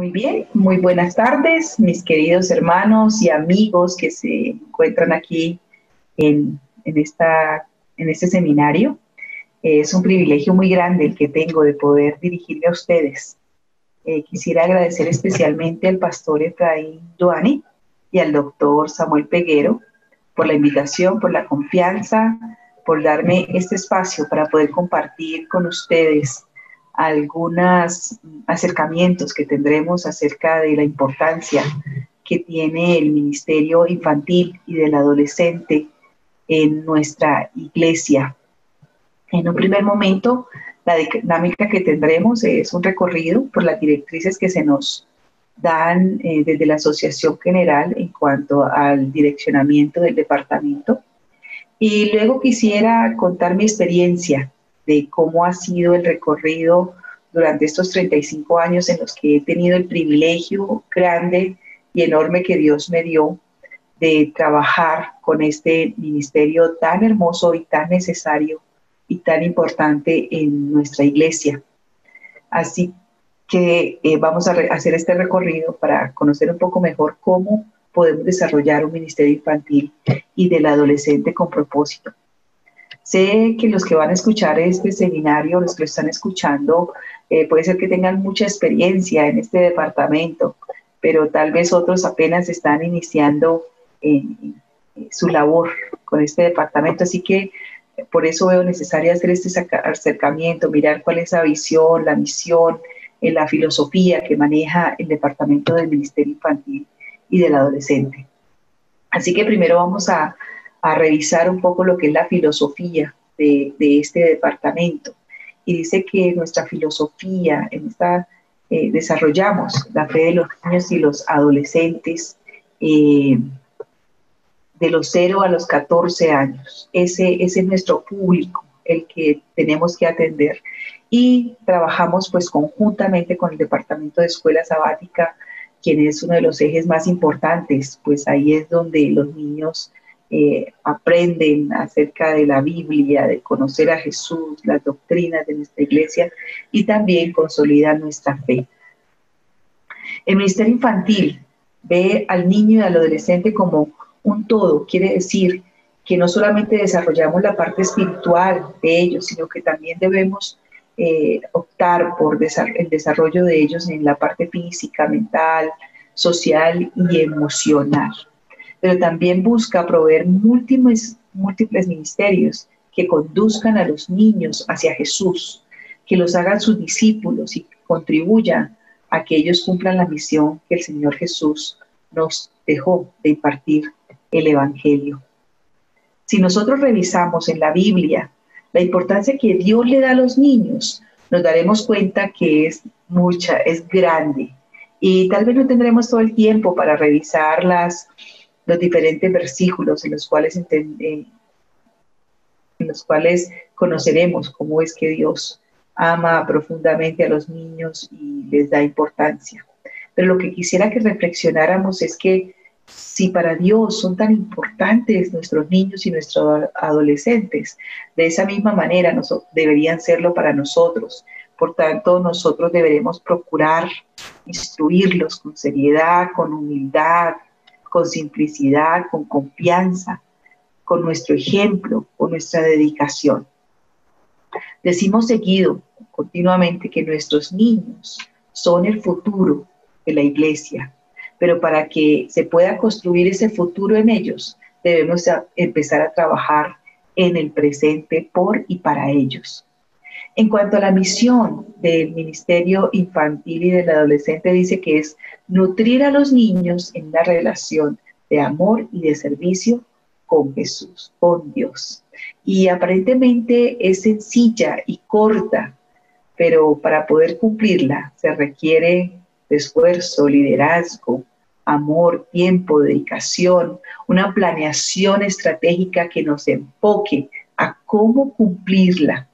Muy bien, muy buenas tardes, mis queridos hermanos y amigos que se encuentran aquí en, esta, en este seminario. Es un privilegio muy grande el que tengo de poder dirigirme a ustedes. Quisiera agradecer especialmente al pastor Efraín Duani y al doctor Samuel Peguero por la invitación, por la confianza, por darme este espacio para poder compartir con ustedes algunos acercamientos que tendremos acerca de la importancia que tiene el ministerio infantil y del adolescente en nuestra iglesia. En un primer momento, la dinámica que tendremos es un recorrido por las directrices que se nos dan desde la Asociación General en cuanto al direccionamiento del departamento. Y luego quisiera contar mi experiencia de cómo ha sido el recorrido durante estos 35 años en los que he tenido el privilegio grande y enorme que Dios me dio de trabajar con este ministerio tan hermoso y tan necesario y tan importante en nuestra iglesia. Así que vamos a hacer este recorrido para conocer un poco mejor cómo podemos desarrollar un ministerio infantil y del adolescente con propósito. Sé que los que van a escuchar este seminario, los que lo están escuchando, puede ser que tengan mucha experiencia en este departamento, pero tal vez otros apenas están iniciando su labor con este departamento. Así que por eso veo necesario hacer este acercamiento, mirar cuál es la visión, la misión, la filosofía que maneja el departamento del Ministerio Infantil y del Adolescente. Así que primero vamos a revisar un poco lo que es la filosofía de este departamento. Y dice que nuestra filosofía, desarrollamos la fe de los niños y los adolescentes de los 0 a los 14 años. Ese es nuestro público, el que tenemos que atender. Y trabajamos pues conjuntamente con el Departamento de Escuela Sabática, quien es uno de los ejes más importantes, pues ahí es donde los niños aprenden acerca de la Biblia, de conocer a Jesús, las doctrinas de nuestra iglesia y también consolidan nuestra fe. El Ministerio Infantil ve al niño y al adolescente como un todo, quiere decir que no solamente desarrollamos la parte espiritual de ellos, sino que también debemos optar por el desarrollo de ellos en la parte física, mental, social y emocional. Pero también busca proveer múltiples ministerios que conduzcan a los niños hacia Jesús, que los hagan sus discípulos y contribuyan a que ellos cumplan la misión que el Señor Jesús nos dejó de impartir el Evangelio. Si nosotros revisamos en la Biblia la importancia que Dios le da a los niños, nos daremos cuenta que es mucha, es grande. Y tal vez no tendremos todo el tiempo para revisar los diferentes versículos en los cuales conoceremos cómo es que Dios ama profundamente a los niños y les da importancia. Pero lo que quisiera que reflexionáramos es que si para Dios son tan importantes nuestros niños y nuestros adolescentes, de esa misma manera deberían serlo para nosotros. Por tanto, nosotros deberemos procurar instruirlos con seriedad, con humildad, con simplicidad, con confianza, con nuestro ejemplo, con nuestra dedicación. Decimos continuamente, que nuestros niños son el futuro de la iglesia, pero para que se pueda construir ese futuro en ellos, debemos empezar a trabajar en el presente por y para ellos. En cuanto a la misión del Ministerio Infantil y del Adolescente, dice que es nutrir a los niños en una relación de amor y de servicio con Jesús, con Dios. Y aparentemente es sencilla y corta, pero para poder cumplirla se requiere de esfuerzo, liderazgo, amor, tiempo, dedicación, una planeación estratégica que nos enfoque a cómo cumplirla.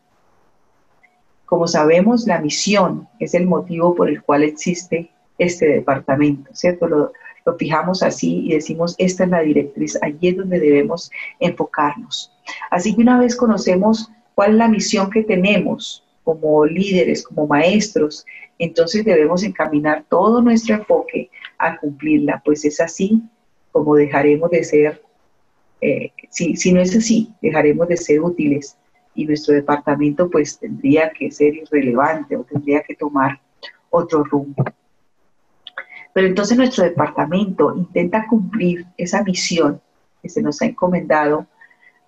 Como sabemos, la misión es el motivo por el cual existe este departamento, ¿cierto? Lo fijamos así y decimos, esta es la directriz, allí es donde debemos enfocarnos. Así que una vez conocemos cuál es la misión que tenemos como líderes, como maestros, entonces debemos encaminar todo nuestro enfoque a cumplirla, pues es así como dejaremos de ser, si no es así, dejaremos de ser útiles y nuestro departamento pues tendría que ser irrelevante o tendría que tomar otro rumbo. Pero entonces nuestro departamento intenta cumplir esa misión que se nos ha encomendado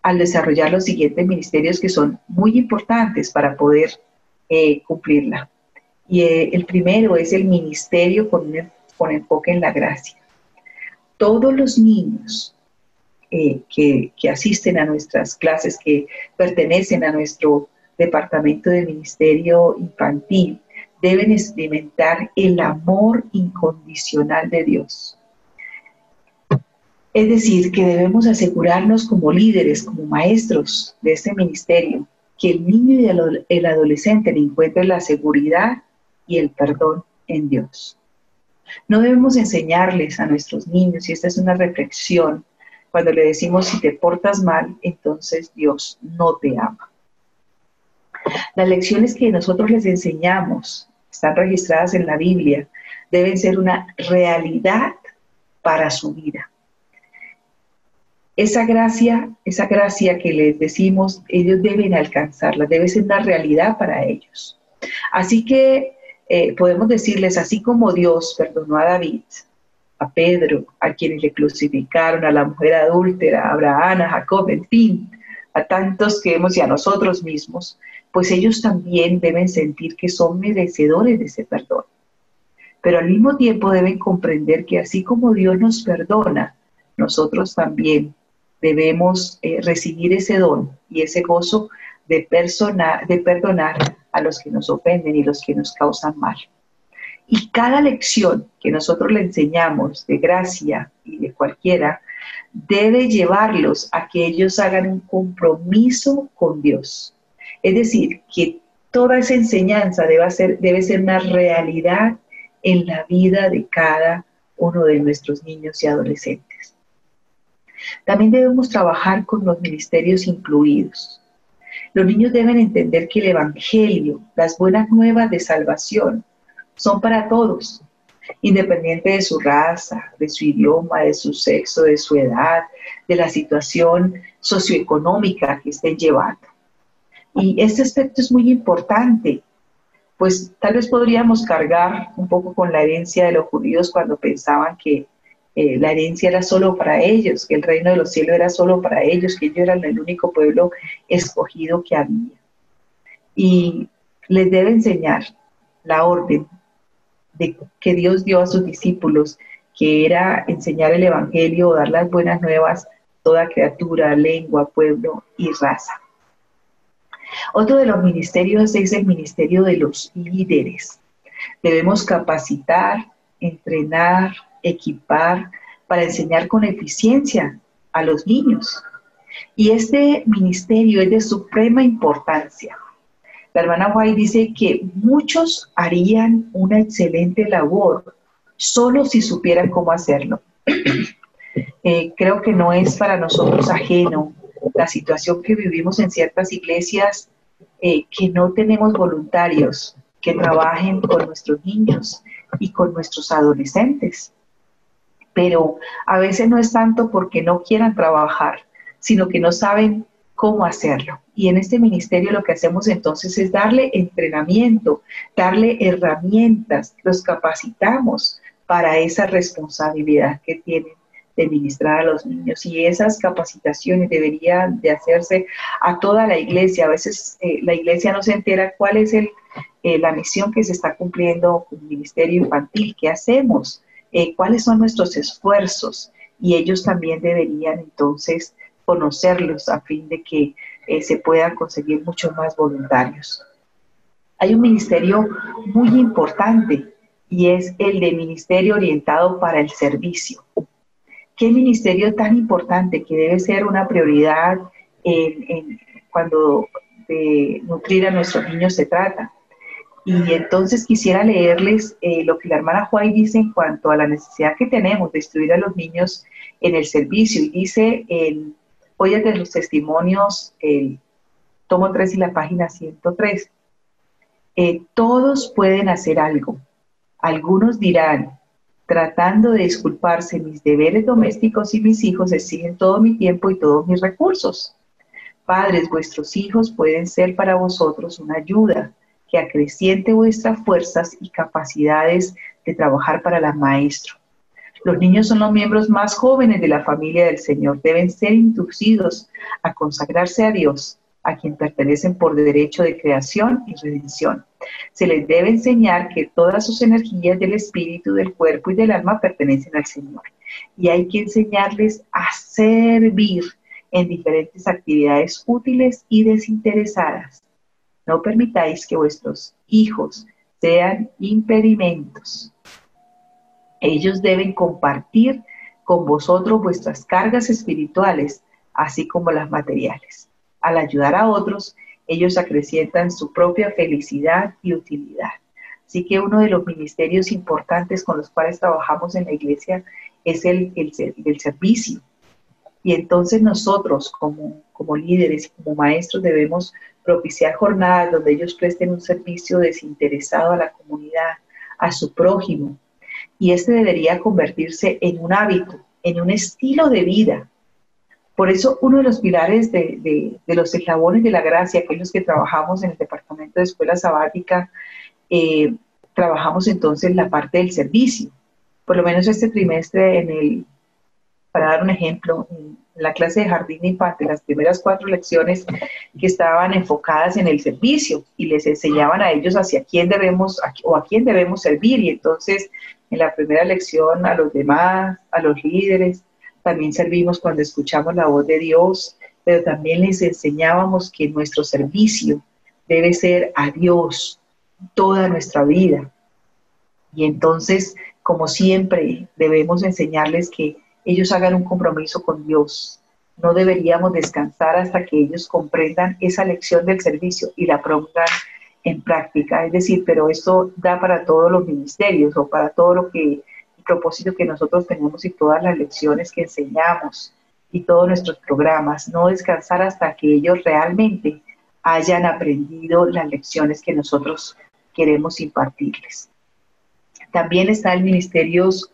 al desarrollar los siguientes ministerios que son muy importantes para poder cumplirla. Y el primero es el ministerio con enfoque en la gracia. Todos los niños que asisten a nuestras clases, que pertenecen a nuestro departamento de ministerio infantil, deben experimentar el amor incondicional de Dios. Es decir, que debemos asegurarnos como líderes, como maestros de este ministerio, que el niño y el adolescente encuentren la seguridad y el perdón en Dios. No debemos enseñarles a nuestros niños, y esta es una reflexión, cuando le decimos si te portas mal, entonces Dios no te ama. Las lecciones que nosotros les enseñamos, están registradas en la Biblia, deben ser una realidad para su vida. Esa gracia que les decimos, ellos deben alcanzarla, debe ser una realidad para ellos. Así que podemos decirles, así como Dios perdonó a David, a Pedro, a quienes le crucificaron, a la mujer adúltera, a Abraham, a Jacob, en fin, a tantos que hemos y a nosotros mismos, pues ellos también deben sentir que son merecedores de ese perdón. Pero al mismo tiempo deben comprender que así como Dios nos perdona, nosotros también debemos recibir ese don y ese gozo de perdonar a los que nos ofenden y los que nos causan mal. Y cada lección que nosotros le enseñamos de gracia y de cualquiera, debe llevarlos a que ellos hagan un compromiso con Dios. Es decir, que toda esa enseñanza debe ser una realidad en la vida de cada uno de nuestros niños y adolescentes. También debemos trabajar con los ministerios incluidos. Los niños deben entender que el Evangelio, las buenas nuevas de salvación, son para todos, independiente de su raza, de su idioma, de su sexo, de su edad, de la situación socioeconómica que estén llevando. Y este aspecto es muy importante, pues tal vez podríamos cargar un poco con la herencia de los judíos cuando pensaban que la herencia era solo para ellos, que el reino de los cielos era solo para ellos, que ellos eran el único pueblo escogido que había. Y les debe enseñar la orden que Dios dio a sus discípulos, que era enseñar el evangelio, dar las buenas nuevas, toda criatura, lengua, pueblo y raza. Otro de los ministerios es el ministerio de los líderes. Debemos capacitar, entrenar, equipar para enseñar con eficiencia a los niños. Y este ministerio es de suprema importancia. La hermana White dice que muchos harían una excelente labor solo si supieran cómo hacerlo. Creo que no es para nosotros ajeno la situación que vivimos en ciertas iglesias, que no tenemos voluntarios que trabajen con nuestros niños y con nuestros adolescentes. Pero a veces no es tanto porque no quieran trabajar, sino que no saben cómo hacerlo. Y en este ministerio lo que hacemos entonces es darle entrenamiento, darle herramientas, los capacitamos para esa responsabilidad que tienen de ministrar a los niños. Y esas capacitaciones deberían de hacerse a toda la iglesia. A veces la iglesia no se entera cuál es la misión que se está cumpliendo con el ministerio infantil, qué hacemos, cuáles son nuestros esfuerzos, y ellos también deberían entonces conocerlos a fin de que se puedan conseguir muchos más voluntarios. Hay un ministerio muy importante y es el de ministerio orientado para el servicio. ¿Qué ministerio tan importante que debe ser una prioridad cuando de nutrir a nuestros niños se trata? Y entonces quisiera leerles lo que la hermana White dice en cuanto a la necesidad que tenemos de instruir a los niños en el servicio. Y dice en Joyas de los Testimonios, el tomo 3 y la página 103. Todos pueden hacer algo. Algunos dirán, tratando de disculparse, mis deberes domésticos y mis hijos exigen todo mi tiempo y todos mis recursos. Padres, vuestros hijos pueden ser para vosotros una ayuda que acreciente vuestras fuerzas y capacidades de trabajar para el maestro. Los niños son los miembros más jóvenes de la familia del Señor. Deben ser inducidos a consagrarse a Dios, a quien pertenecen por derecho de creación y redención. Se les debe enseñar que todas sus energías del espíritu, del cuerpo y del alma pertenecen al Señor. Y hay que enseñarles a servir en diferentes actividades útiles y desinteresadas. No permitáis que vuestros hijos sean impedimentos. Ellos deben compartir con vosotros vuestras cargas espirituales, así como las materiales. Al ayudar a otros, ellos acrecientan su propia felicidad y utilidad. Así que uno de los ministerios importantes con los cuales trabajamos en la iglesia es el servicio. Y entonces nosotros como líderes y como maestros debemos propiciar jornadas donde ellos presten un servicio desinteresado a la comunidad, a su prójimo. Y este debería convertirse en un hábito, en un estilo de vida. Por eso uno de los pilares de los eslabones de la gracia, aquellos que trabajamos en el departamento de escuela sabática, trabajamos entonces la parte del servicio. Por lo menos este trimestre, para dar un ejemplo, en la clase de jardín de infantes, las primeras 4 lecciones que estaban enfocadas en el servicio y les enseñaban a ellos hacia quién debemos o a quién debemos servir. Y entonces en la primera lección a los demás, a los líderes, también servimos cuando escuchamos la voz de Dios, pero también les enseñábamos que nuestro servicio debe ser a Dios toda nuestra vida. Y entonces, como siempre, debemos enseñarles que ellos hagan un compromiso con Dios. No deberíamos descansar hasta que ellos comprendan esa lección del servicio y la pongan en práctica. Es decir, pero esto da para todos los ministerios o para todo el propósito que nosotros tenemos y todas las lecciones que enseñamos y todos nuestros programas. No descansar hasta que ellos realmente hayan aprendido las lecciones que nosotros queremos impartirles. También está el ministerios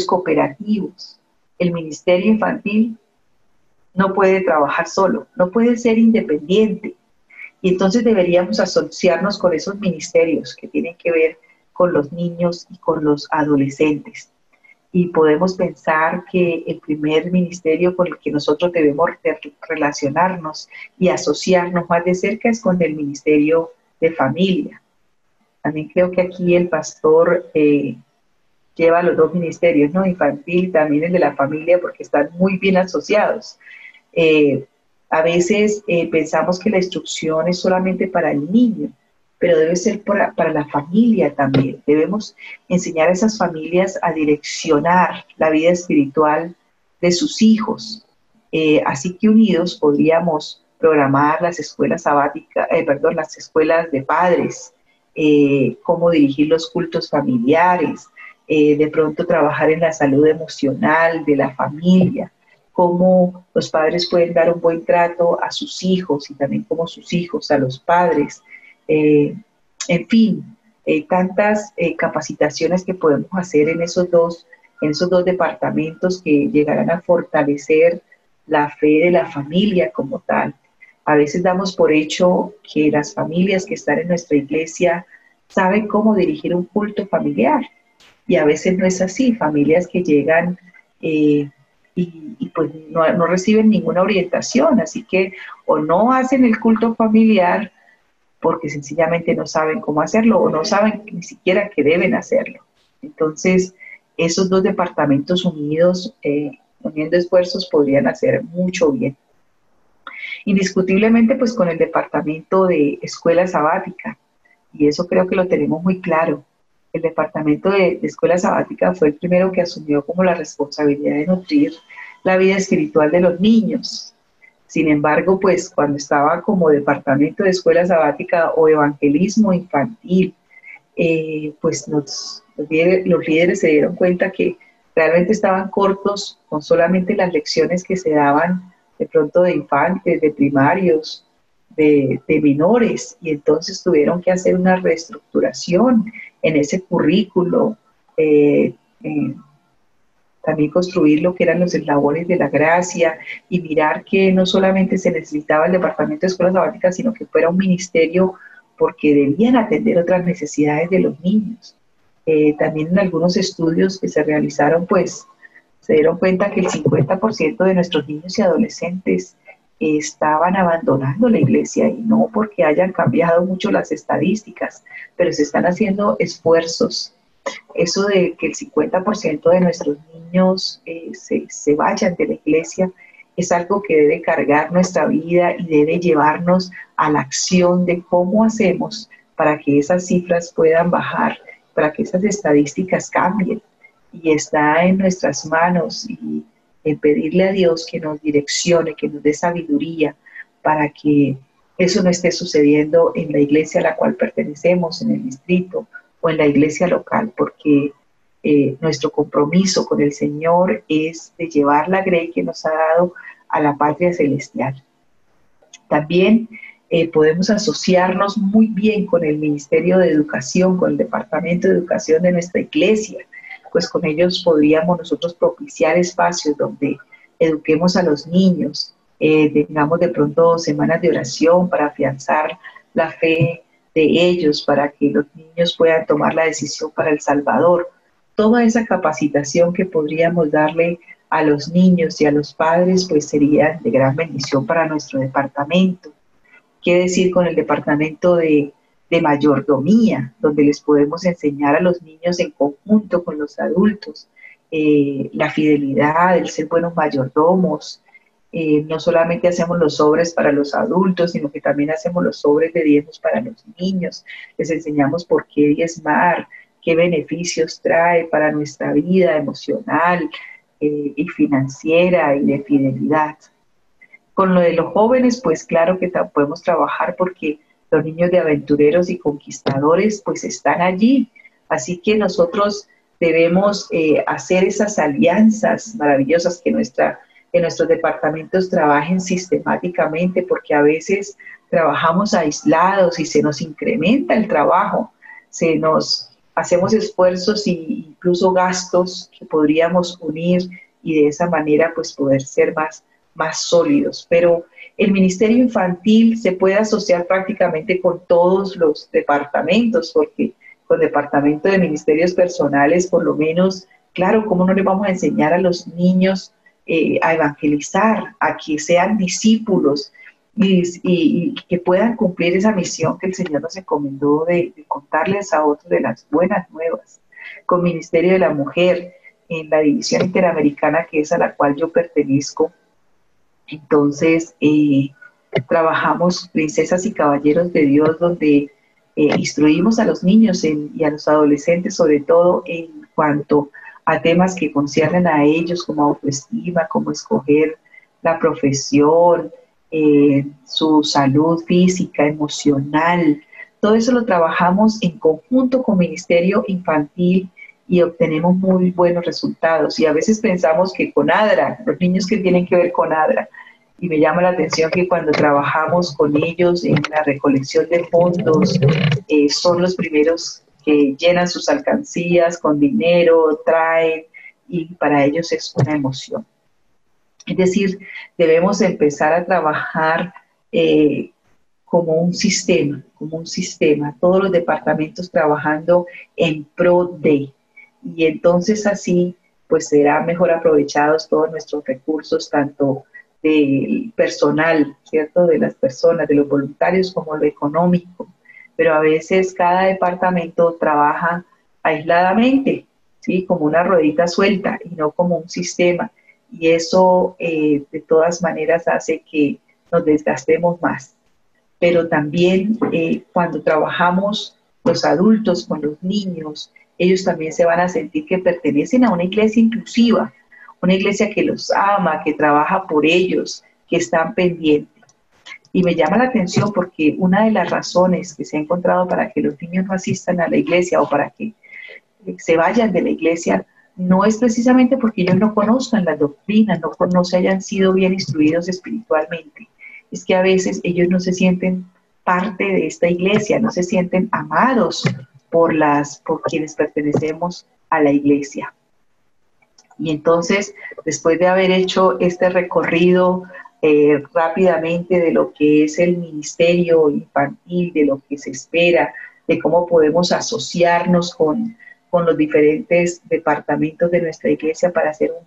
cooperativos. El ministerio infantil no puede trabajar solo, no puede ser independiente. Y entonces deberíamos asociarnos con esos ministerios que tienen que ver con los niños y con los adolescentes. Y podemos pensar que el primer ministerio con el que nosotros debemos relacionarnos y asociarnos más de cerca es con el ministerio de familia. También creo que aquí el pastor lleva los 2 ministerios, ¿no? Infantil y también el de la familia, porque están muy bien asociados. A veces pensamos que la instrucción es solamente para el niño, pero debe ser para la familia también. Debemos enseñar a esas familias a direccionar la vida espiritual de sus hijos. Así que unidos podríamos programar las escuelas sabáticas, las escuelas de padres, cómo dirigir los cultos familiares, de pronto trabajar en la salud emocional de la familia, cómo los padres pueden dar un buen trato a sus hijos y también como sus hijos a los padres. En fin, tantas capacitaciones que podemos hacer en esos dos departamentos que llegarán a fortalecer la fe de la familia como tal. A veces damos por hecho que las familias que están en nuestra iglesia saben cómo dirigir un culto familiar, y a veces no es así. Familias que llegan y pues no reciben ninguna orientación, así que o no hacen el culto familiar porque sencillamente no saben cómo hacerlo o no saben ni siquiera que deben hacerlo. Entonces, esos 2 departamentos unidos, uniendo esfuerzos, podrían hacer mucho bien. Indiscutiblemente, pues con el departamento de escuela sabática, y eso creo que lo tenemos muy claro. El departamento de escuela sabática fue el primero que asumió como la responsabilidad de nutrir la vida espiritual de los niños. Sin embargo, pues cuando estaba como departamento de escuela sabática o evangelismo infantil, pues los líderes se dieron cuenta que realmente estaban cortos con solamente las lecciones que se daban de pronto de infantes, de primarios, de menores, y entonces tuvieron que hacer una reestructuración en ese currículo, eh, eh, también construir lo que eran los eslabones de la gracia y mirar que no solamente se necesitaba el Departamento de Escuelas Sabáticas, sino que fuera un ministerio porque debían atender otras necesidades de los niños. También en algunos estudios que se realizaron, pues se dieron cuenta que el 50% de nuestros niños y adolescentes estaban abandonando la iglesia, y no porque hayan cambiado mucho las estadísticas, pero se están haciendo esfuerzos. Eso de que el 50% de nuestros niños se vayan de la iglesia es algo que debe cargar nuestra vida y debe llevarnos a la acción de cómo hacemos para que esas cifras puedan bajar, para que esas estadísticas cambien. Y está en nuestras manos y en pedirle a Dios que nos direccione, que nos dé sabiduría para que eso no esté sucediendo en la iglesia a la cual pertenecemos, en el distrito o en la iglesia local, porque nuestro compromiso con el Señor es de llevar la grey que nos ha dado a la patria celestial. También podemos asociarnos muy bien con el Ministerio de Educación, con el Departamento de Educación de nuestra iglesia, pues con ellos podríamos nosotros propiciar espacios donde eduquemos a los niños, tengamos de pronto semanas de oración para afianzar la fe de ellos, para que los niños puedan tomar la decisión para El Salvador. Toda esa capacitación que podríamos darle a los niños y a los padres, pues sería de gran bendición para nuestro departamento. ¿Qué decir con el departamento de mayordomía, donde les podemos enseñar a los niños en conjunto con los adultos la fidelidad, el ser buenos mayordomos? No solamente hacemos los sobres para los adultos, sino que también hacemos los sobres de diezmos para los niños. Les enseñamos por qué diezmar, qué beneficios trae para nuestra vida emocional y financiera y de fidelidad. Con lo de los jóvenes, pues claro que podemos trabajar porque los niños de aventureros y conquistadores pues están allí. Así que nosotros debemos hacer esas alianzas maravillosas, que nuestros departamentos trabajen sistemáticamente, porque a veces trabajamos aislados y se nos incrementa el trabajo, hacemos esfuerzos e incluso gastos que podríamos unir y de esa manera pues poder ser más sólidos. Pero el Ministerio Infantil se puede asociar prácticamente con todos los departamentos, porque con departamento de ministerios personales, por lo menos, claro, ¿cómo no le vamos a enseñar a los niños a evangelizar, a que sean discípulos y que puedan cumplir esa misión que el Señor nos encomendó de contarles a otros de las buenas nuevas? Con Ministerio de la Mujer, en la división interamericana, que es a la cual yo pertenezco, entonces trabajamos Princesas y Caballeros de Dios, donde instruimos a los niños y a los adolescentes, sobre todo en cuanto a temas que conciernen a ellos, como autoestima, como escoger la profesión, su salud física, emocional. Todo eso lo trabajamos en conjunto con Ministerio Infantil y obtenemos muy buenos resultados. Y a veces pensamos que con ADRA, los niños que tienen que ver con ADRA, y me llama la atención que cuando trabajamos con ellos en la recolección de fondos, son los primeros que llenan sus alcancías con dinero, traen, y para ellos es una emoción. Es decir, debemos empezar a trabajar como un sistema, todos los departamentos trabajando en pro de, y entonces así pues serán mejor aprovechados todos nuestros recursos, tanto del personal, ¿cierto?, de las personas, de los voluntarios, como lo económico. Pero a veces cada departamento trabaja aisladamente, ¿sí?, como una ruedita suelta y no como un sistema. Y eso de todas maneras hace que nos desgastemos más. Pero también cuando trabajamos los adultos con los niños, ellos también se van a sentir que pertenecen a una iglesia inclusiva, una iglesia que los ama, que trabaja por ellos, que están pendientes. Y me llama la atención porque una de las razones que se ha encontrado para que los niños no asistan a la iglesia o para que se vayan de la iglesia no es precisamente porque ellos no conozcan las doctrinas, no se hayan sido bien instruidos espiritualmente. es que a veces ellos no se sienten parte de esta iglesia, no se sienten amados por quienes pertenecemos a la iglesia. Y entonces, después de haber hecho este recorrido rápidamente de lo que es el ministerio infantil, de lo que se espera, de cómo podemos asociarnos con los diferentes departamentos de nuestra iglesia para hacer un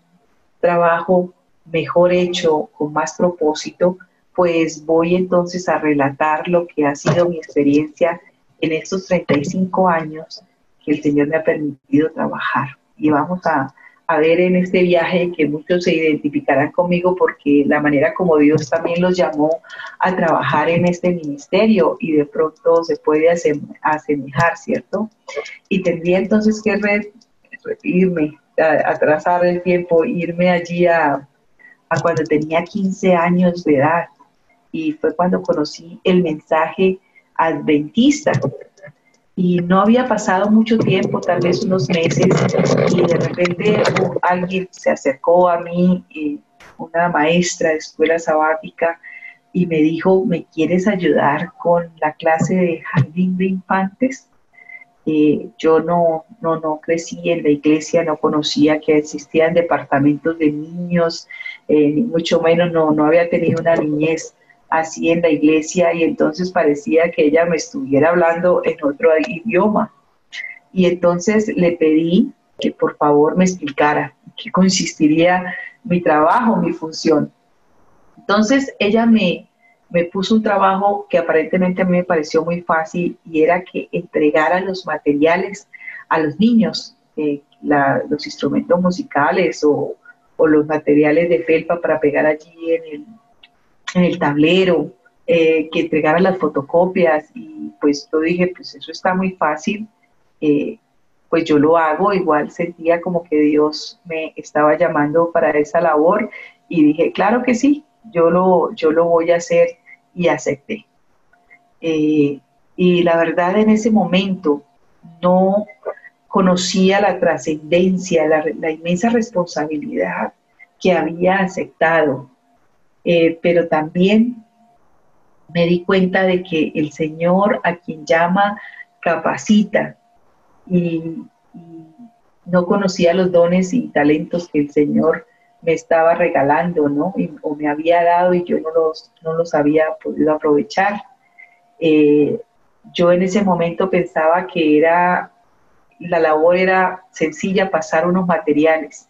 trabajo mejor hecho, con más propósito, pues voy entonces a relatar lo que ha sido mi experiencia en estos 35 años que el Señor me ha permitido trabajar. Y vamos a ver en este viaje que muchos se identificarán conmigo porque la manera como Dios también los llamó a trabajar en este ministerio y de pronto se puede asemejar, ¿cierto? Y tendría entonces que irme, atrasar el tiempo, irme allí a cuando tenía 15 años de edad y fue cuando conocí el mensaje adventista. Y no había pasado mucho tiempo, tal vez unos meses, y de repente alguien se acercó a mí, una maestra de escuela sabática, y me dijo, ¿me quieres ayudar con la clase de jardín de infantes? Yo no crecí en la iglesia, no conocía que existían departamentos de niños, ni mucho menos no había tenido una niñez así en la iglesia y entonces parecía que ella me estuviera hablando en otro idioma. Y entonces le pedí que por favor me explicara qué consistiría mi trabajo, mi función. Entonces ella me puso un trabajo que aparentemente a mí me pareció muy fácil y era que entregara los materiales a los niños, los instrumentos musicales o los materiales de felpa para pegar allí en el tablero, que entregara las fotocopias y pues yo dije, pues eso está muy fácil, pues yo lo hago, igual sentía como que Dios me estaba llamando para esa labor y dije, claro que sí, yo lo voy a hacer y acepté. Y la verdad en ese momento no conocía la trascendencia, la inmensa responsabilidad que había aceptado, pero también me di cuenta de que el Señor a quien llama capacita y no conocía los dones y talentos que el Señor me estaba regalando, ¿no? O me había dado y yo no los había podido aprovechar. Yo en ese momento pensaba que la labor era sencilla, pasar unos materiales,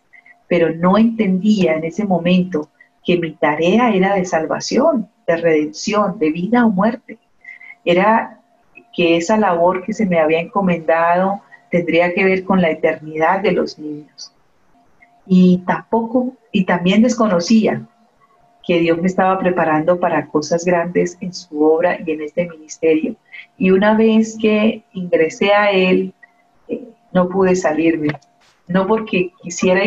pero no entendía en ese momento que mi tarea era de salvación, de redención, de vida o muerte. Era que esa labor que se me había encomendado tendría que ver con la eternidad de los niños. Y también desconocía que Dios me estaba preparando para cosas grandes en su obra y en este ministerio. Y una vez que ingresé a él, no pude salirme, no porque quisiera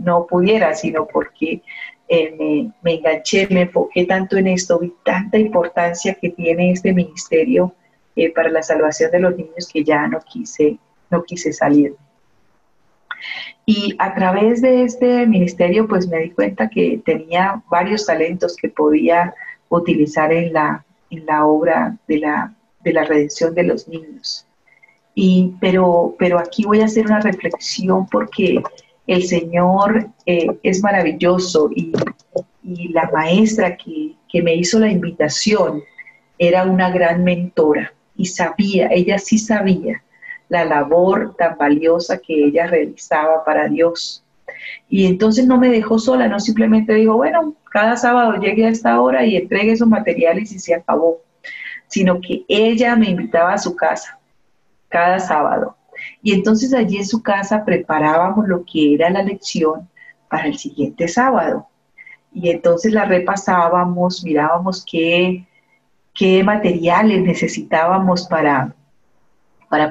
no pudiera, sino porque me enganché, me enfoqué tanto en esto, vi tanta importancia que tiene este ministerio para la salvación de los niños que ya no quise salir. Y a través de este ministerio, pues me di cuenta que tenía varios talentos que podía utilizar en la obra de la redención de los niños. Pero aquí voy a hacer una reflexión porque el Señor es maravilloso y la maestra que me hizo la invitación era una gran mentora y ella sí sabía la labor tan valiosa que ella realizaba para Dios. Y entonces no me dejó sola, no simplemente dijo, bueno, cada sábado llegue a esta hora y entregue esos materiales y se acabó, sino que ella me invitaba a su casa cada sábado. Y entonces allí en su casa preparábamos lo que era la lección para el siguiente sábado. Y entonces la repasábamos, mirábamos qué materiales necesitábamos para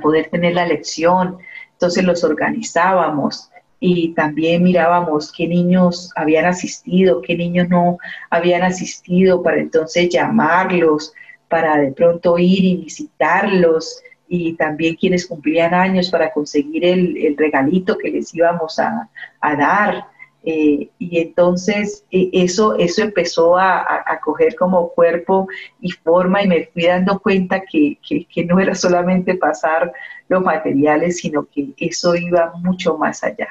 poder tener la lección. Entonces los organizábamos y también mirábamos qué niños habían asistido, qué niños no habían asistido, para entonces llamarlos, para de pronto ir y visitarlos, y también quienes cumplían años para conseguir el regalito que les íbamos a dar. Y entonces eso empezó a coger como cuerpo y forma y me fui dando cuenta que no era solamente pasar los materiales, sino que eso iba mucho más allá.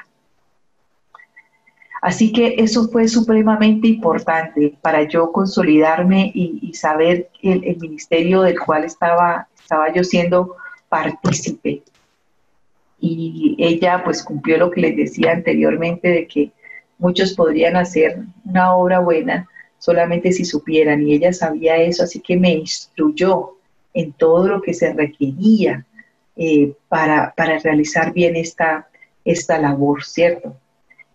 Así que eso fue supremamente importante para yo consolidarme y saber el ministerio del cual estaba yo siendo partícipe. Y ella pues cumplió lo que les decía anteriormente de que muchos podrían hacer una obra buena solamente si supieran, y ella sabía eso, así que me instruyó en todo lo que se requería para realizar bien esta labor, ¿cierto?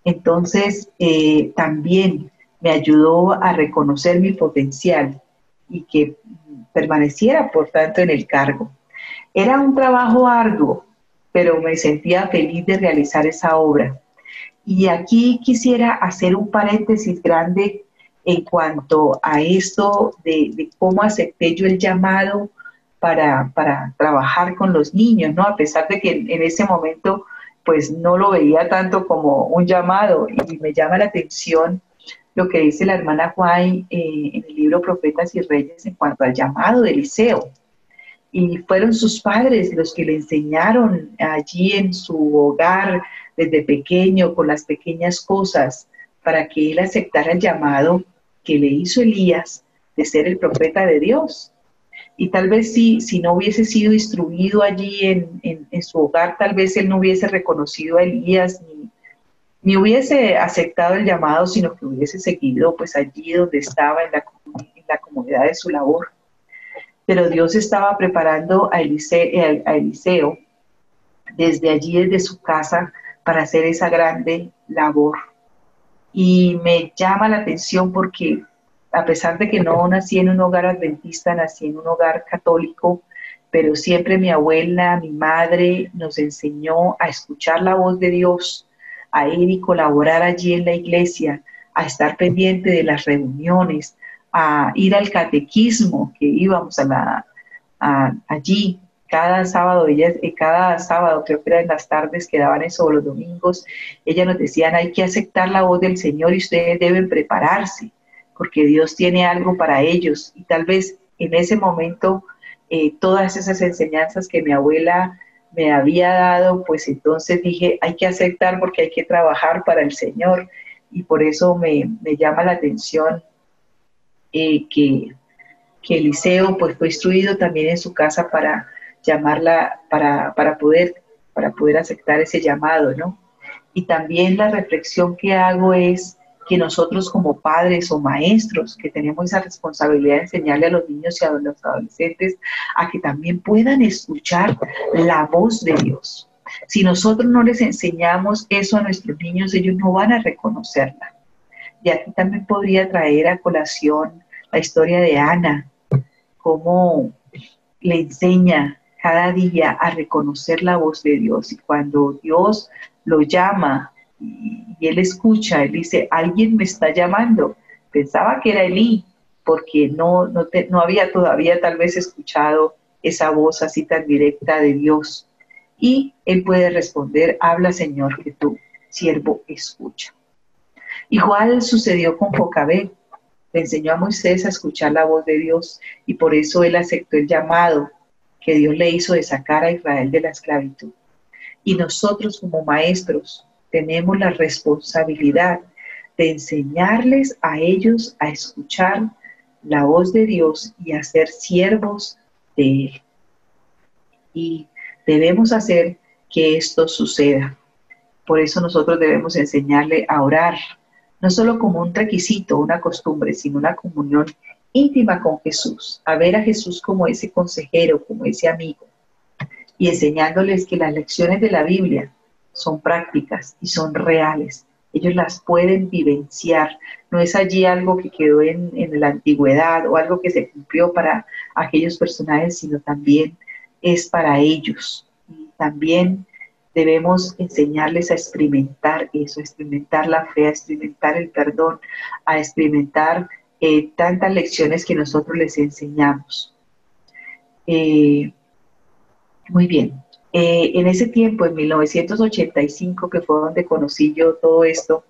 Entonces, también me ayudó a reconocer mi potencial y que permaneciera, por tanto, en el cargo. Era un trabajo arduo, pero me sentía feliz de realizar esa obra. Y aquí quisiera hacer un paréntesis grande en cuanto a esto de cómo acepté yo el llamado para trabajar con los niños, ¿no? A pesar de que en ese momento pues no lo veía tanto como un llamado, y me llama la atención lo que dice la hermana Juan en el libro Profetas y Reyes en cuanto al llamado de Eliseo. Y fueron sus padres los que le enseñaron allí en su hogar desde pequeño, con las pequeñas cosas, para que él aceptara el llamado que le hizo Elías de ser el profeta de Dios. Y tal vez si no hubiese sido instruido allí en su hogar, tal vez él no hubiese reconocido a Elías ni hubiese aceptado el llamado, sino que hubiese seguido pues allí donde estaba en la comunidad de su labor. Pero Dios estaba preparando a Eliseo desde allí, desde su casa, para hacer esa grande labor. Y me llama la atención porque a pesar de que no nací en un hogar adventista, nací en un hogar católico, pero siempre mi abuela, mi madre nos enseñó a escuchar la voz de Dios, a ir y colaborar allí en la iglesia, a estar pendiente de las reuniones, a ir al catequismo, que íbamos allí cada sábado, creo que era en las tardes que daban eso, o los domingos, ellas nos decían, hay que aceptar la voz del Señor y ustedes deben prepararse, porque Dios tiene algo para ellos. Y tal vez en ese momento, todas esas enseñanzas que mi abuela me había dado, pues entonces dije, hay que aceptar porque hay que trabajar para el Señor. Y por eso me llama la atención que Eliseo pues fue instruido también en su casa para llamarla, para poder aceptar ese llamado, ¿no? Y también la reflexión que hago es que nosotros como padres o maestros que tenemos esa responsabilidad de enseñarle a los niños y a los adolescentes a que también puedan escuchar la voz de Dios. Si nosotros no les enseñamos eso a nuestros niños, ellos no van a reconocerla. Y aquí también podría traer a colación la historia de Ana, cómo le enseña cada día a reconocer la voz de Dios. Y cuando Dios lo llama y él escucha, él dice, alguien me está llamando. Pensaba que era Elí, porque no había todavía tal vez escuchado esa voz así tan directa de Dios. Y él puede responder, habla Señor, que tu siervo escucha. Igual sucedió con Jocabed. Le enseñó a Moisés a escuchar la voz de Dios y por eso él aceptó el llamado que Dios le hizo de sacar a Israel de la esclavitud. Y nosotros como maestros tenemos la responsabilidad de enseñarles a ellos a escuchar la voz de Dios y a ser siervos de Él. Y debemos hacer que esto suceda. Por eso nosotros debemos enseñarle a orar, no solo como un requisito, una costumbre, sino una comunión íntima con Jesús, a ver a Jesús como ese consejero, como ese amigo, y enseñándoles que las lecciones de la Biblia son prácticas y son reales. Ellos las pueden vivenciar. No es allí algo que quedó en la antigüedad o algo que se cumplió para aquellos personajes, sino también es para ellos. Y también debemos enseñarles a experimentar eso, a experimentar la fe, a experimentar el perdón, a experimentar tantas lecciones que nosotros les enseñamos. Muy bien. En ese tiempo, en 1985, que fue donde conocí yo todo esto,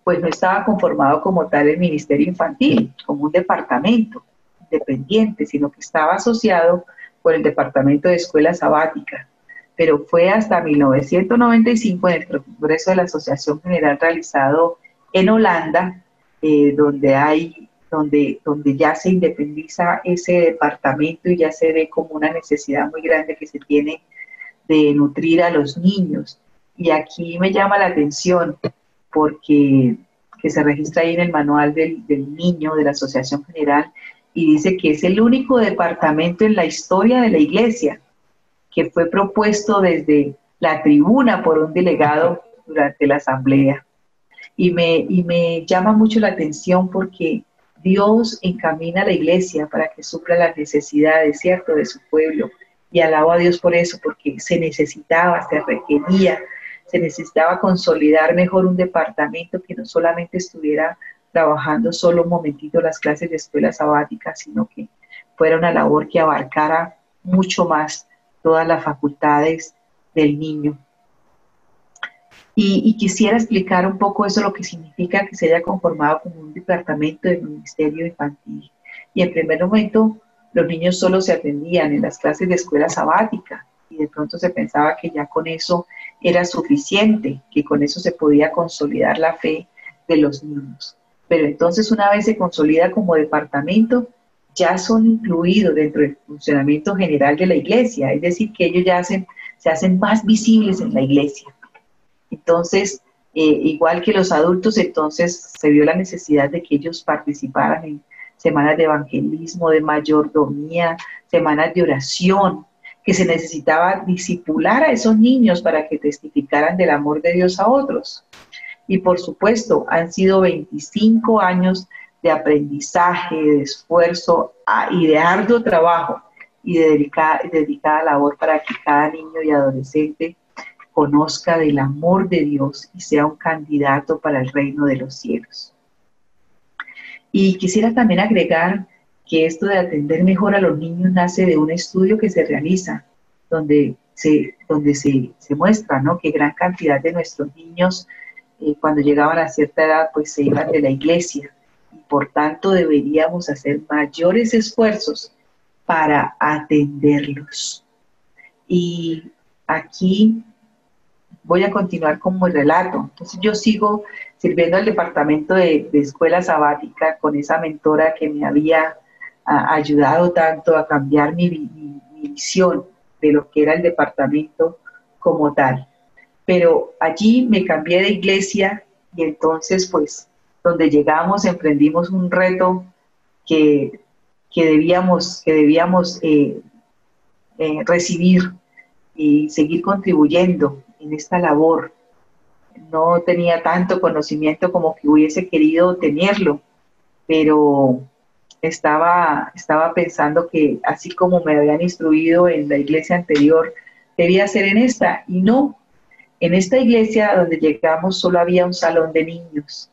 pues no estaba conformado como tal el Ministerio Infantil, como un departamento independiente, sino que estaba asociado por el Departamento de Escuela Sabática. Pero fue hasta 1995 en el Congreso de la Asociación General realizado en Holanda, donde ya se independiza ese departamento y ya se ve como una necesidad muy grande que se tiene de nutrir a los niños. Y aquí me llama la atención porque que se registra ahí en el manual del niño de la Asociación General y dice que es el único departamento en la historia de la Iglesia que fue propuesto desde la tribuna por un delegado durante la asamblea. Y me llama mucho la atención porque Dios encamina a la iglesia para que supla las necesidades, ¿cierto?, de su pueblo. Y alabo a Dios por eso, porque se necesitaba, se requería, se necesitaba consolidar mejor un departamento que no solamente estuviera trabajando solo un momentito las clases de escuela sabática, sino que fuera una labor que abarcara mucho más todas las facultades del niño. Y quisiera explicar un poco eso, lo que significa que se haya conformado como un departamento del Ministerio Infantil. Y en primer momento, los niños solo se atendían en las clases de escuela sabática y de pronto se pensaba que ya con eso era suficiente, que con eso se podía consolidar la fe de los niños. Pero entonces, una vez se consolida como departamento, ya son incluidos dentro del funcionamiento general de la iglesia, es decir, que ellos ya se hacen más visibles en la iglesia. Entonces, igual que los adultos, entonces se vio la necesidad de que ellos participaran en semanas de evangelismo, de mayordomía, semanas de oración, que se necesitaba discipular a esos niños para que testificaran del amor de Dios a otros. Y por supuesto, han sido 25 años de aprendizaje, de esfuerzo y de arduo trabajo y de dedicada labor para que cada niño y adolescente conozca del amor de Dios y sea un candidato para el reino de los cielos. Y quisiera también agregar que esto de atender mejor a los niños nace de un estudio que se realiza, donde se muestra, ¿no?, que gran cantidad de nuestros niños, cuando llegaban a cierta edad, pues se iban de la iglesia. Y por tanto deberíamos hacer mayores esfuerzos para atenderlos. Y aquí voy a continuar con mi relato. Entonces yo sigo sirviendo al departamento de escuela sabática con esa mentora que me había ayudado tanto a cambiar mi visión de lo que era el departamento como tal. Pero allí me cambié de iglesia y entonces pues donde llegamos emprendimos un reto que debíamos recibir y seguir contribuyendo en esta labor. No tenía tanto conocimiento como que hubiese querido tenerlo, pero estaba pensando que así como me habían instruido en la iglesia anterior, debía ser en esta, y no. En esta iglesia donde llegamos solo había un salón de niños,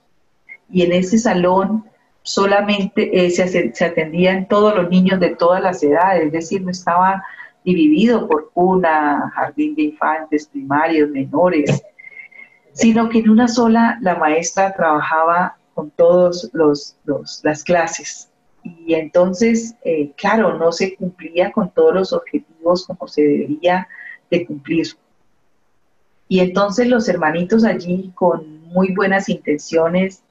y en ese salón solamente se atendían todos los niños de todas las edades, es decir, no estaba dividido por cuna, jardín de infantes, primarios, menores, sino que en una sola la maestra trabajaba con todas las clases. Y entonces, claro, no se cumplía con todos los objetivos como se debería de cumplir. Y entonces los hermanitos allí con muy buenas intenciones,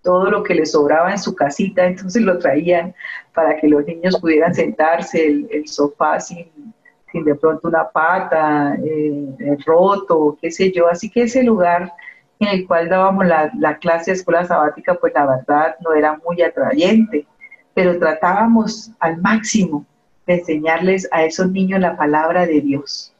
todo lo que les sobraba en su casita, entonces lo traían para que los niños pudieran sentarse, el sofá sin de pronto una pata, roto, qué sé yo. Así que ese lugar en el cual dábamos la clase de escuela sabática, pues la verdad no era muy atrayente, pero tratábamos al máximo de enseñarles a esos niños la palabra de Dios.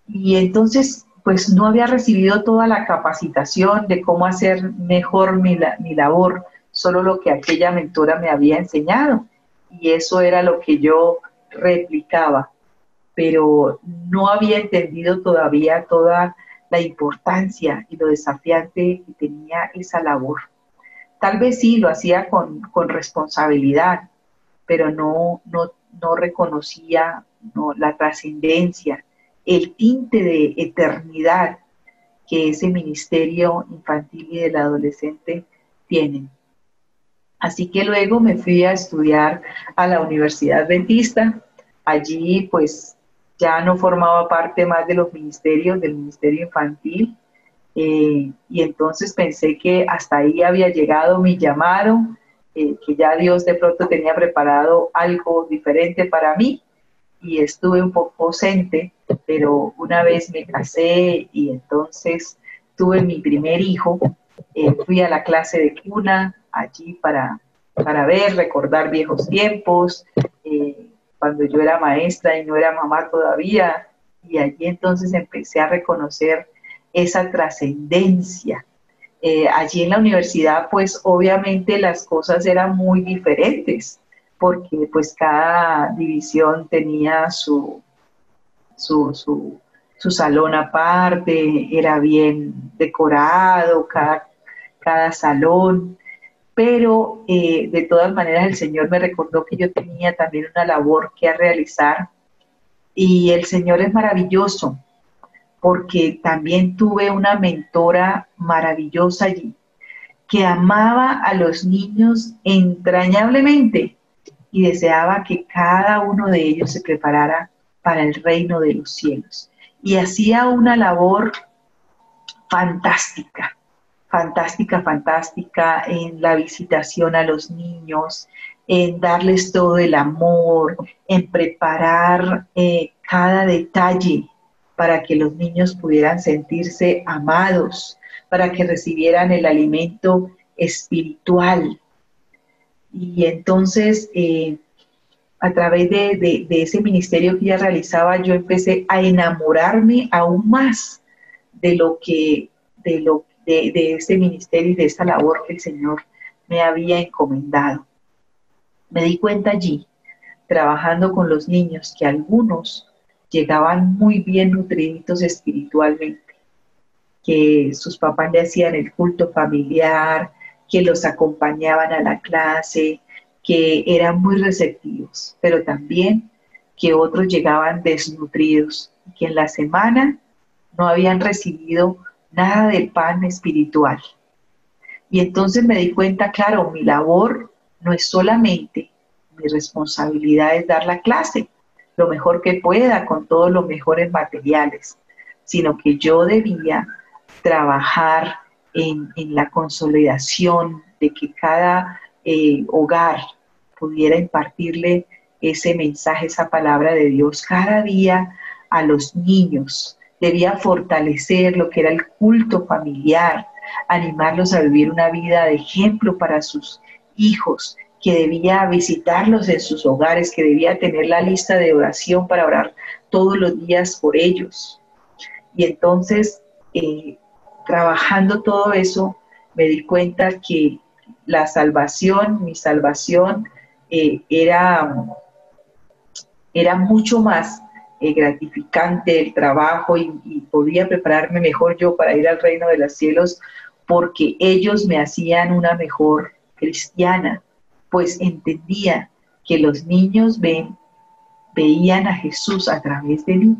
Y entonces, pues no había recibido toda la capacitación de cómo hacer mejor mi labor, solo lo que aquella mentora me había enseñado. Y eso era lo que yo replicaba, pero no había entendido todavía toda la importancia y lo desafiante que tenía esa labor. Tal vez sí lo hacía con responsabilidad, pero no reconocía la trascendencia, el tinte de eternidad que ese ministerio infantil y del adolescente tienen. Así que luego me fui a estudiar a la Universidad Adventista. Allí pues ya no formaba parte más de los ministerios, del ministerio infantil, y entonces pensé que hasta ahí había llegado mi llamado, que ya Dios de pronto tenía preparado algo diferente para mí, y estuve un poco ausente, pero una vez me casé y entonces tuve mi primer hijo. Fui a la clase de cuna allí para ver, recordar viejos tiempos, cuando yo era maestra y no era mamá todavía, y allí entonces empecé a reconocer esa trascendencia. Allí en la universidad, pues obviamente las cosas eran muy diferentes, porque pues cada división tenía su, su, su salón aparte, era bien decorado cada salón, pero de todas maneras el Señor me recordó que yo tenía también una labor que realizar, y el Señor es maravilloso, porque también tuve una mentora maravillosa allí, que amaba a los niños entrañablemente y deseaba que cada uno de ellos se preparara para el reino de los cielos. Y hacía una labor fantástica, fantástica, fantástica en la visitación a los niños, en darles todo el amor, en preparar cada detalle para que los niños pudieran sentirse amados, para que recibieran el alimento espiritual. Y entonces, a través de ese ministerio que ella realizaba, yo empecé a enamorarme aún más de lo que, de este ministerio y de esta labor que el Señor me había encomendado. Me di cuenta allí, trabajando con los niños, que algunos llegaban muy bien nutridos espiritualmente, que sus papás le hacían el culto familiar, que los acompañaban a la clase, que eran muy receptivos, pero también que otros llegaban desnutridos, que en la semana no habían recibido nada del pan espiritual. Y entonces me di cuenta, claro, mi labor no es solamente, mi responsabilidad es dar la clase lo mejor que pueda, con todos los mejores materiales, sino que yo debía trabajar en la consolidación de que cada hogar pudiera impartirle ese mensaje, esa palabra de Dios cada día a los niños. Debía fortalecer lo que era el culto familiar, animarlos a vivir una vida de ejemplo para sus hijos, que debía visitarlos en sus hogares, que debía tener la lista de oración para orar todos los días por ellos. Y entonces, trabajando todo eso, me di cuenta que la salvación, mi salvación, era mucho más gratificante el trabajo, y podía prepararme mejor yo para ir al reino de los cielos, porque ellos me hacían una mejor cristiana, pues entendía que los niños veían a Jesús a través de mí,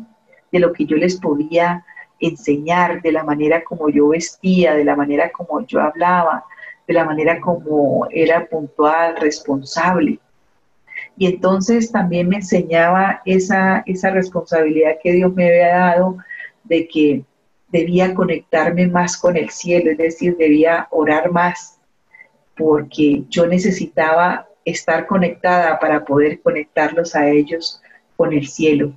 de lo que yo les podía enseñar, de la manera como yo vestía, de la manera como yo hablaba, de la manera como era puntual, responsable. Y entonces también me enseñaba esa responsabilidad que Dios me había dado, de que debía conectarme más con el cielo, es decir, debía orar más, porque yo necesitaba estar conectada para poder conectarlos a ellos con el cielo.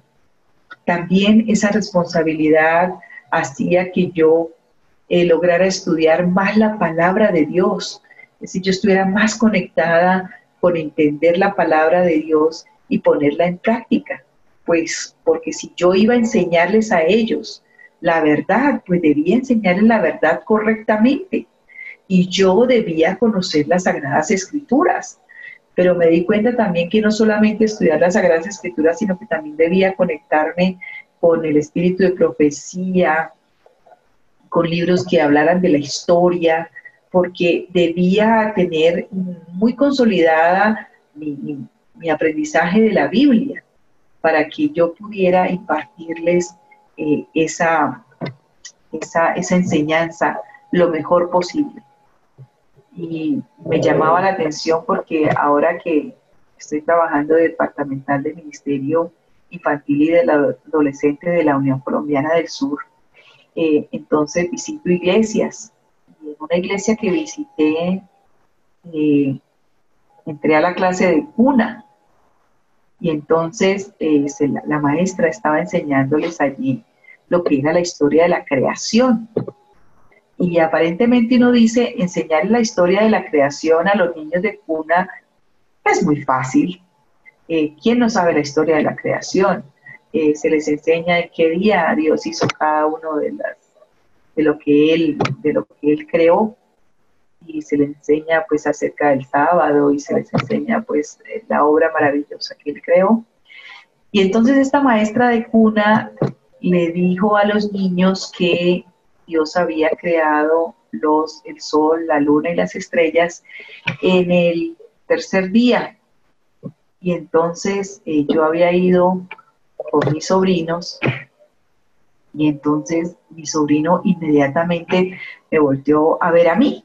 También esa responsabilidad hacía que yo lograra estudiar más la palabra de Dios, es decir, yo estuviera más conectada con entender la palabra de Dios y ponerla en práctica, pues porque si yo iba a enseñarles a ellos la verdad, pues debía enseñarles la verdad correctamente, y yo debía conocer las Sagradas Escrituras. Pero me di cuenta también que no solamente estudiar las Sagradas Escrituras, sino que también debía conectarme con el espíritu de profecía, con libros que hablaran de la historia, porque debía tener muy consolidada mi aprendizaje de la Biblia, para que yo pudiera impartirles esa enseñanza lo mejor posible. Y me llamaba la atención porque ahora que estoy trabajando de departamental del Ministerio Infantil y del Adolescente de la Unión Colombiana del Sur, entonces visito iglesias. Y en una iglesia que visité, entré a la clase de cuna y entonces la maestra estaba enseñándoles allí lo que era la historia de la creación. Y aparentemente uno dice, enseñar la historia de la creación a los niños de cuna es muy fácil. ¿Quién no sabe la historia de la creación? Se les enseña en qué día Dios hizo cada uno de lo que él creó, y se les enseña pues acerca del sábado, y se les enseña pues la obra maravillosa que él creó. Y entonces esta maestra de cuna le dijo a los niños que Dios había creado el sol, la luna y las estrellas en el tercer día. Y entonces yo había ido con mis sobrinos, y entonces mi sobrino inmediatamente me volteó a ver a mí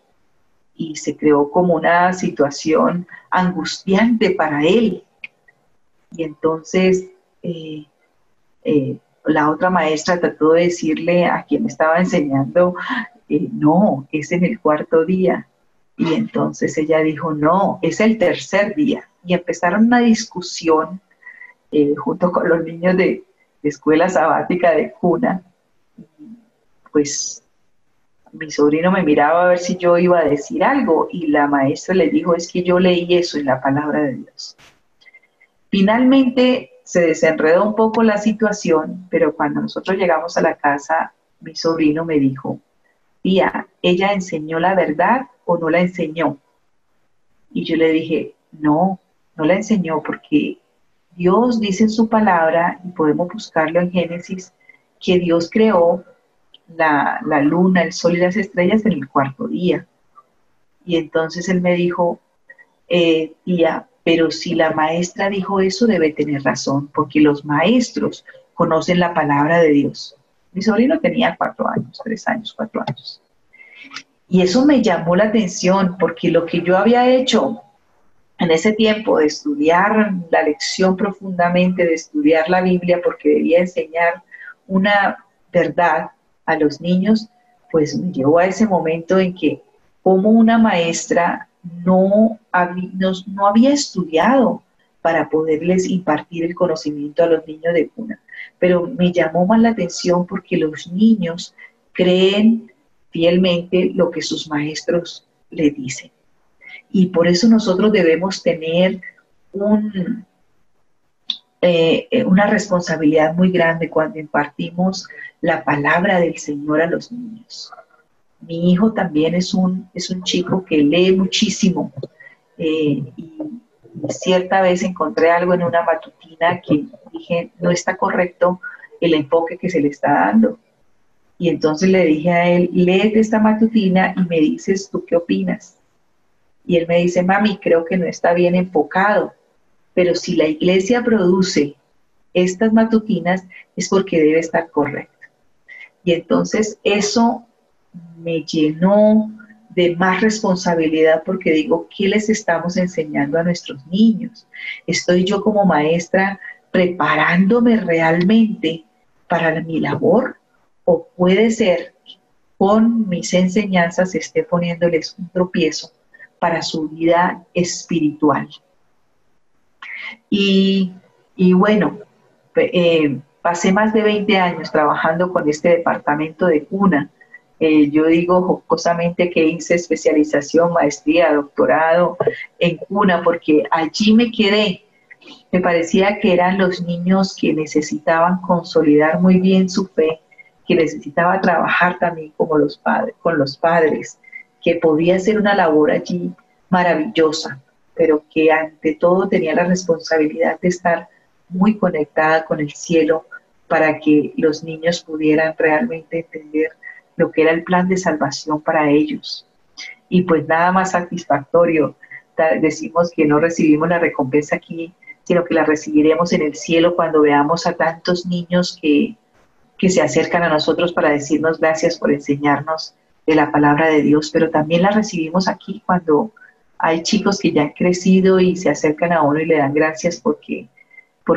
y se creó como una situación angustiante para él. Y entonces la otra maestra trató de decirle a quien estaba enseñando, no, es en el cuarto día. Y entonces ella dijo, no, es el tercer día. Y empezaron una discusión junto con los niños de escuela sabática de cuna. Pues mi sobrino me miraba a ver si yo iba a decir algo, y la maestra le dijo, es que yo leí eso en la palabra de Dios. Finalmente se desenredó un poco la situación, pero cuando nosotros llegamos a la casa, mi sobrino me dijo, tía, ¿ella enseñó la verdad o no la enseñó? Y yo le dije, no, no la enseñó, porque Dios dice en su palabra, y podemos buscarlo en Génesis, que Dios creó la luna, el sol y las estrellas en el cuarto día. Y entonces él me dijo, tía, pero si la maestra dijo eso, debe tener razón, porque los maestros conocen la palabra de Dios. Mi sobrino tenía 4 años, 3 años, 4 años. Y eso me llamó la atención, porque lo que yo había hecho en ese tiempo de estudiar la lección profundamente, de estudiar la Biblia, porque debía enseñar una verdad a los niños, pues me llevó a ese momento en que como una maestra no había estudiado para poderles impartir el conocimiento a los niños de cuna. Pero me llamó más la atención porque los niños creen fielmente lo que sus maestros les dicen. Y por eso nosotros debemos tener una responsabilidad muy grande cuando impartimos la palabra del Señor a los niños. Mi hijo también es un chico que lee muchísimo, y cierta vez encontré algo en una matutina que dije, no está correcto el enfoque que se le está dando. Y entonces le dije a él, léete esta matutina y me dices tú qué opinas. Y él me dice, mami, creo que no está bien enfocado, pero si la iglesia produce estas matutinas es porque debe estar correcto. Y entonces eso me llenó de más responsabilidad, porque digo, ¿qué les estamos enseñando a nuestros niños? ¿Estoy yo como maestra preparándome realmente para mi labor? ¿O puede ser que con mis enseñanzas esté poniéndoles un tropiezo para su vida espiritual? Y bueno, pasé más de 20 años trabajando con este departamento de cuna. Yo digo jocosamente que hice especialización, maestría, doctorado en cuna, porque allí me quedé. Me parecía que eran los niños que necesitaban consolidar muy bien su fe, que necesitaba trabajar también como con los padres, que podía hacer una labor allí maravillosa, pero que ante todo tenía la responsabilidad de estar muy conectada con el cielo para que los niños pudieran realmente entender lo que era el plan de salvación para ellos. Y pues nada más satisfactorio, decimos que no recibimos la recompensa aquí, sino que la recibiremos en el cielo cuando veamos a tantos niños que que se acercan a nosotros para decirnos gracias por enseñarnos de la palabra de Dios, pero también la recibimos aquí cuando hay chicos que ya han crecido y se acercan a uno y le dan gracias porque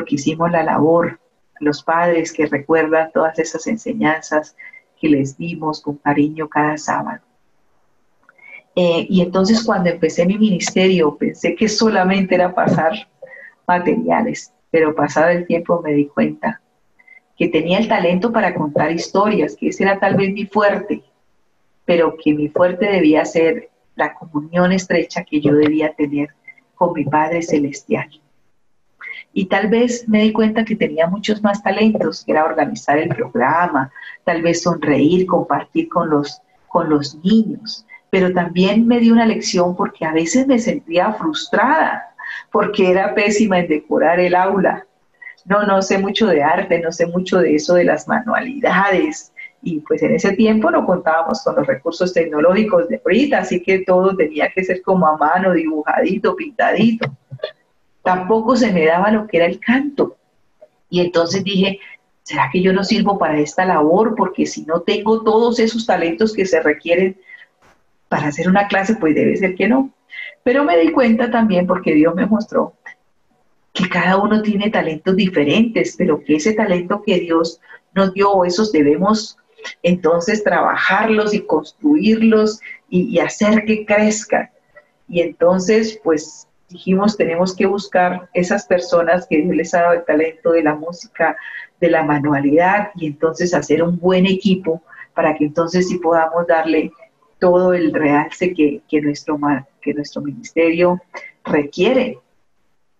hicimos la labor, los padres que recuerdan todas esas enseñanzas que les dimos con cariño cada sábado. Y entonces cuando empecé mi ministerio pensé que solamente era pasar materiales, pero pasado el tiempo me di cuenta que tenía el talento para contar historias, que ese era tal vez mi fuerte, pero que mi fuerte debía ser la comunión estrecha que yo debía tener con mi Padre Celestial. Y tal vez me di cuenta que tenía muchos más talentos, que era organizar el programa, tal vez sonreír, compartir con los niños. Pero también me di una lección porque a veces me sentía frustrada, porque era pésima en decorar el aula. No sé mucho de arte, no sé mucho de eso de las manualidades. Y pues en ese tiempo no contábamos con los recursos tecnológicos de ahorita, así que todo tenía que ser como a mano, dibujadito, pintadito. Tampoco se me daba lo que era el canto. Y entonces dije, ¿será que yo no sirvo para esta labor? Porque si no tengo todos esos talentos que se requieren para hacer una clase, pues debe ser que no. Pero me di cuenta también porque Dios me mostró que cada uno tiene talentos diferentes, pero que ese talento que Dios nos dio, esos debemos entonces trabajarlos y construirlos y hacer que crezcan. Y entonces, pues dijimos, tenemos que buscar esas personas que Dios les ha dado el talento de la música, de la manualidad, y entonces hacer un buen equipo para que entonces sí podamos darle todo el realce que nuestro ministerio requiere.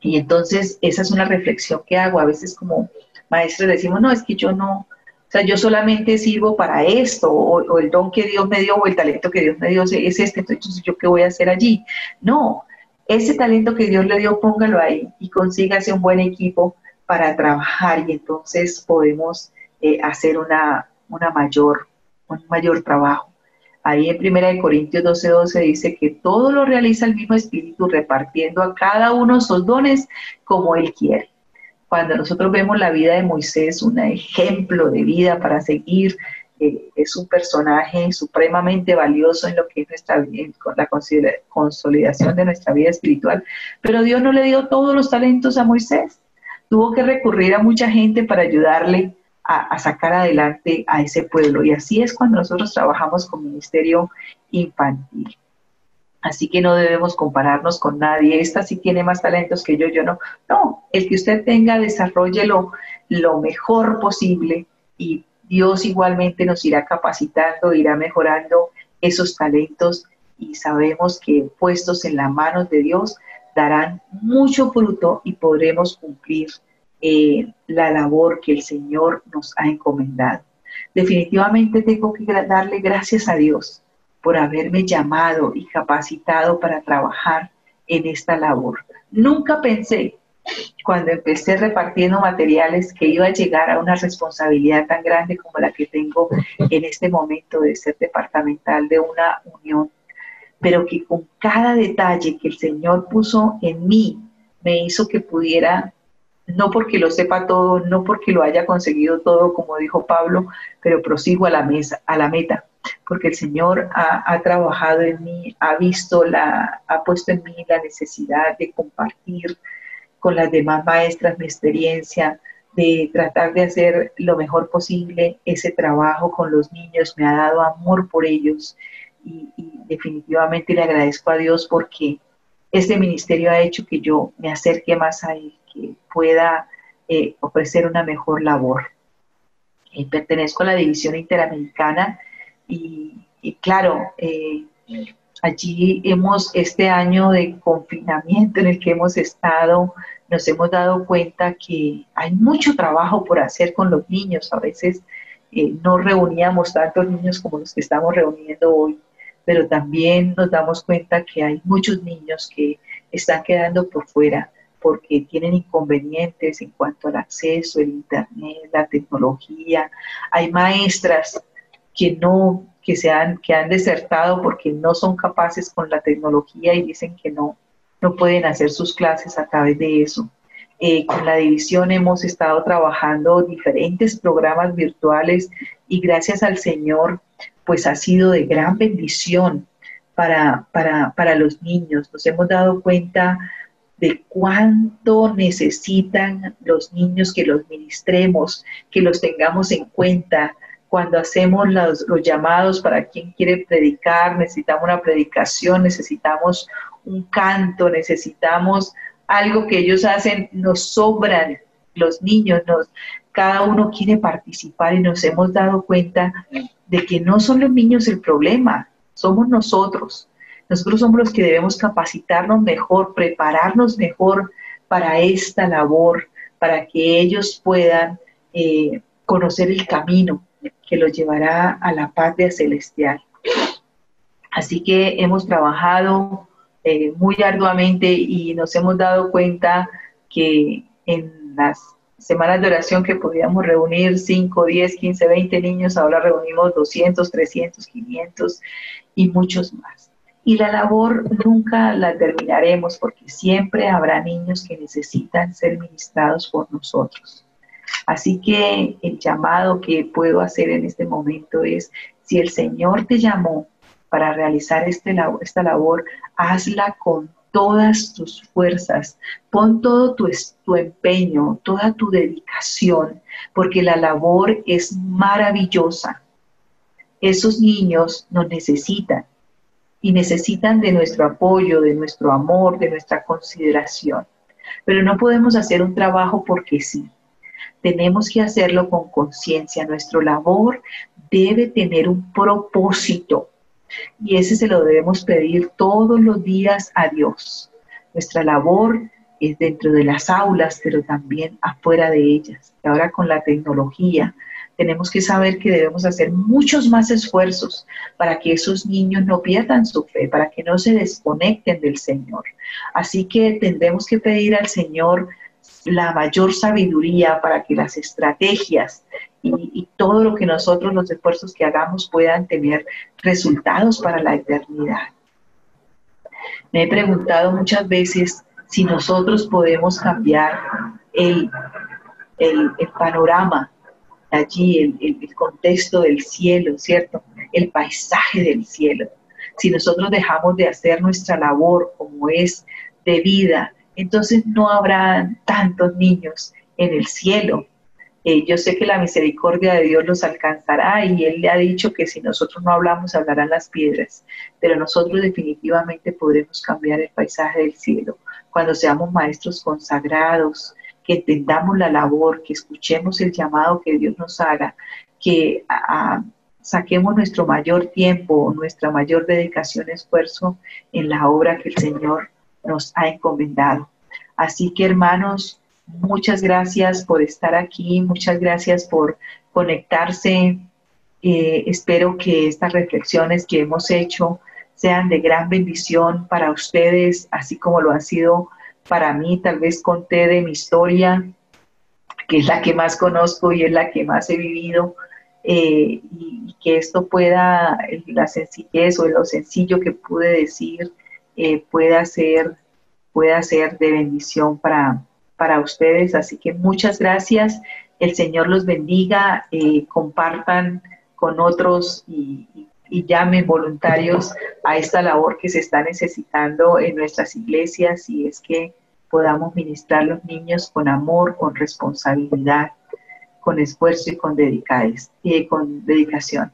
Y entonces esa es una reflexión que hago. A veces como maestros decimos, no, es que yo no, o sea, yo solamente sirvo para esto, o el don que Dios me dio, o el talento que Dios me dio es este, entonces ¿yo qué voy a hacer allí? No, ese talento que Dios le dio, póngalo ahí y consígase un buen equipo para trabajar y entonces podemos hacer un mayor trabajo. Ahí en 1 Corintios 12:12 dice que todo lo realiza el mismo Espíritu, repartiendo a cada uno sus dones como Él quiere. Cuando nosotros vemos la vida de Moisés, un ejemplo de vida para seguir, es un personaje supremamente valioso en lo que es la consolidación de nuestra vida espiritual. Pero Dios no le dio todos los talentos a Moisés. Tuvo que recurrir a mucha gente para ayudarle a sacar adelante a ese pueblo. Y así es cuando nosotros trabajamos con ministerio infantil. Así que no debemos compararnos con nadie. Esta sí tiene más talentos que yo no. No, el que usted tenga, desarróllelo lo mejor posible y Dios igualmente nos irá capacitando, irá mejorando esos talentos y sabemos que puestos en las manos de Dios darán mucho fruto y podremos cumplir la labor que el Señor nos ha encomendado. Definitivamente tengo que darle gracias a Dios por haberme llamado y capacitado para trabajar en esta labor. Nunca pensé, cuando empecé repartiendo materiales, que iba a llegar a una responsabilidad tan grande como la que tengo en este momento de ser departamental de una unión, pero que con cada detalle que el Señor puso en mí, me hizo que pudiera, no porque lo sepa todo, no porque lo haya conseguido todo, como dijo Pablo, pero prosigo a la meta, porque el Señor ha trabajado en mí, ha puesto en mí la necesidad de compartir con las demás maestras mi experiencia, de tratar de hacer lo mejor posible ese trabajo con los niños, me ha dado amor por ellos y definitivamente le agradezco a Dios porque este ministerio ha hecho que yo me acerque más a Él, que pueda ofrecer una mejor labor. Pertenezco a la División Interamericana y claro, allí este año de confinamiento en el que hemos estado, nos hemos dado cuenta que hay mucho trabajo por hacer con los niños. A veces no reuníamos tantos niños como los que estamos reuniendo hoy, pero también nos damos cuenta que hay muchos niños que están quedando por fuera porque tienen inconvenientes en cuanto al acceso, el internet, la tecnología. Hay maestras que han desertado porque no son capaces con la tecnología y dicen que no pueden hacer sus clases a través de eso. Con la división hemos estado trabajando diferentes programas virtuales y gracias al Señor, pues ha sido de gran bendición para los niños. Nos hemos dado cuenta de cuánto necesitan los niños que los ministremos, que los tengamos en cuenta. Cuando hacemos los llamados para quien quiere predicar, necesitamos una predicación, necesitamos un canto, necesitamos algo que ellos hacen, nos sobran los niños, cada uno quiere participar y nos hemos dado cuenta de que no son los niños el problema, somos nosotros. Nosotros somos los que debemos capacitarnos mejor, prepararnos mejor para esta labor, para que ellos puedan conocer el camino que los llevará a la patria celestial. Así que hemos trabajado muy arduamente y nos hemos dado cuenta que en las semanas de oración que podíamos reunir 5, 10, 15, 20 niños, ahora reunimos 200, 300, 500 y muchos más. Y la labor nunca la terminaremos porque siempre habrá niños que necesitan ser ministrados por nosotros. Así que el llamado que puedo hacer en este momento es, si el Señor te llamó para realizar esta labor, hazla con todas tus fuerzas, pon todo tu empeño, toda tu dedicación, porque la labor es maravillosa. Esos niños nos necesitan y necesitan de nuestro apoyo, de nuestro amor, de nuestra consideración. Pero no podemos hacer un trabajo porque sí. Tenemos que hacerlo con conciencia. Nuestra labor debe tener un propósito y ese se lo debemos pedir todos los días a Dios. Nuestra labor es dentro de las aulas, pero también afuera de ellas. Y ahora con la tecnología tenemos que saber que debemos hacer muchos más esfuerzos para que esos niños no pierdan su fe, para que no se desconecten del Señor. Así que tendremos que pedir al Señor la mayor sabiduría para que las estrategias y todo lo que nosotros, los esfuerzos que hagamos, puedan tener resultados para la eternidad. Me he preguntado muchas veces si nosotros podemos cambiar el panorama allí, el contexto del cielo, ¿cierto? El paisaje del cielo. Si nosotros dejamos de hacer nuestra labor como es debida, entonces no habrá tantos niños en el cielo. Yo sé que la misericordia de Dios los alcanzará y Él le ha dicho que si nosotros no hablamos, hablarán las piedras, pero nosotros definitivamente podremos cambiar el paisaje del cielo cuando seamos maestros consagrados, que entendamos la labor, que escuchemos el llamado que Dios nos haga, que saquemos nuestro mayor tiempo, nuestra mayor dedicación, esfuerzo en la obra que el Señor nos ha encomendado. Así que, hermanos, muchas gracias por estar aquí, muchas gracias por conectarse. Espero que estas reflexiones que hemos hecho sean de gran bendición para ustedes, así como lo han sido para mí. Tal vez conté de mi historia, que es la que más conozco y es la que más he vivido, y que esto pueda, la sencillez o lo sencillo que pude decir, pueda ser de bendición para ustedes. Así que muchas gracias. El Señor los bendiga. Compartan con otros y llamen voluntarios a esta labor que se está necesitando en nuestras iglesias, y es que podamos ministrar a los niños con amor, con responsabilidad, con esfuerzo y con dedicación.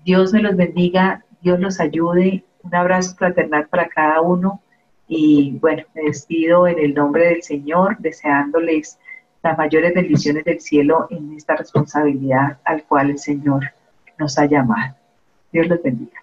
Dios me los bendiga, Dios los ayude. Un abrazo fraternal para cada uno. Y bueno, me despido en el nombre del Señor, deseándoles las mayores bendiciones del cielo en esta responsabilidad al cual el Señor nos ha llamado. Dios los bendiga.